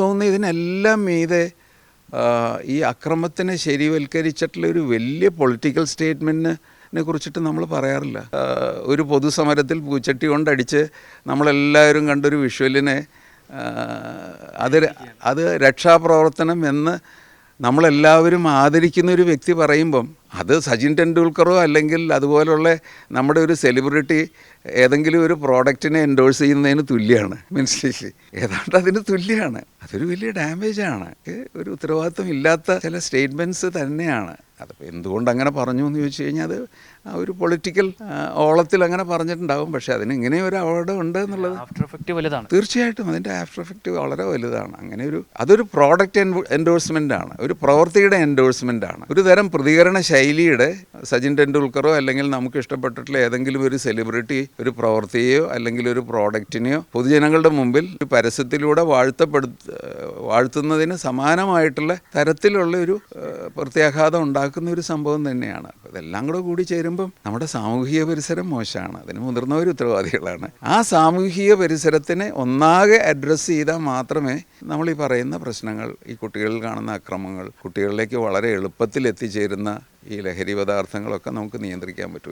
തോന്നുന്നു ഇതിനെല്ലാം മീതെ ഈ അക്രമത്തിനെ ശരിവൽക്കരിച്ചിട്ടുള്ള ഒരു വലിയ പൊളിറ്റിക്കൽ സ്റ്റേറ്റ്മെൻറ്റിനെ കുറിച്ചിട്ട് നമ്മൾ പറയാറില്ല. ഒരു പൊതുസമരത്തിൽ പൂച്ചട്ടി കൊണ്ടടിച്ച് നമ്മളെല്ലാവരും കണ്ടൊരു വിഷ്വലിനെ അത് രക്ഷാപ്രവർത്തനം എന്ന് നമ്മളെല്ലാവരും ആദരിക്കുന്ന ഒരു വ്യക്തി പറയുമ്പം അത് സച്ചിൻ ടെണ്ടുൽക്കറോ അല്ലെങ്കിൽ അതുപോലുള്ള നമ്മുടെ ഒരു സെലിബ്രിറ്റി ഏതെങ്കിലും ഒരു പ്രോഡക്റ്റിനെ എൻഡോഴ്സ് ചെയ്യുന്നതിന് തുല്യമാണ്. മനസ്സിലായി? ഏതാണ്ട് അതിന് തുല്യമാണ്. അതൊരു വലിയ ഡാമേജാണ്. ഒരു ഉത്തരവാദിത്വം ഇല്ലാത്ത ചില സ്റ്റേറ്റ്മെൻറ്റ്സ് തന്നെയാണ്. അതിപ്പോൾ എന്തുകൊണ്ട് അങ്ങനെ പറഞ്ഞു എന്ന് ചോദിച്ചു കഴിഞ്ഞാൽ അത് ആ ഒരു പൊളിറ്റിക്കൽ ഓളത്തിൽ അങ്ങനെ പറഞ്ഞിട്ടുണ്ടാകും. പക്ഷേ അതിന് ഇങ്ങനെ ഒരു അവാർഡ് ഉണ്ട് എന്നുള്ളത് ആഫ്റ്റർ എഫക്റ്റ് വലുതാണ്. തീർച്ചയായിട്ടും അതിൻ്റെ ആഫ്റ്റർ എഫക്റ്റ് വളരെ വലുതാണ്. അങ്ങനെ അതൊരു പ്രോഡക്റ്റ് എൻഡോഴ്സ്മെൻ്റ് ആണ്, ഒരു പ്രവൃത്തിയുടെ എൻഡോഴ്സ്മെൻ്റ് ആണ്, ഒരു തരം പ്രതികരണ ശൈലിയുടെ. സച്ചിൻ ടെണ്ടുൽക്കറോ അല്ലെങ്കിൽ നമുക്ക് ഇഷ്ടപ്പെട്ടിട്ടുള്ള ഏതെങ്കിലും ഒരു സെലിബ്രിറ്റി ഒരു പ്രവൃത്തിയെയോ അല്ലെങ്കിൽ ഒരു പ്രോഡക്റ്റിനെയോ പൊതുജനങ്ങളുടെ മുമ്പിൽ ഒരു പരസ്യത്തിലൂടെ വാഴ്ത്തുന്നതിന് സമാനമായിട്ടുള്ള തരത്തിലുള്ള ഒരു പ്രത്യാഘാതം ഉണ്ടാക്കുന്ന ഒരു സംഭവം തന്നെയാണ്. ഇതെല്ലാം കൂടി ചേരുമ്പം നമ്മുടെ സാമൂഹിക പരിസരം മോശമാണ്. അതിന് മുതിർന്നവർ ഉത്തരവാദികളാണ്. ആ സാമൂഹിക പരിസരത്തിനെ ഒന്നാകെ അഡ്രസ്സ് ചെയ്താൽ മാത്രമേ നമ്മൾ ഈ പറയുന്ന പ്രശ്നങ്ങൾ, ഈ കുട്ടികളിൽ കാണുന്ന അക്രമങ്ങൾ, കുട്ടികളിലേക്ക് വളരെ എളുപ്പത്തിൽ എത്തിച്ചേരുന്ന ഈ ലഹരി പദാർത്ഥങ്ങളൊക്കെ നമുക്ക് നിയന്ത്രിക്കാൻ പറ്റും.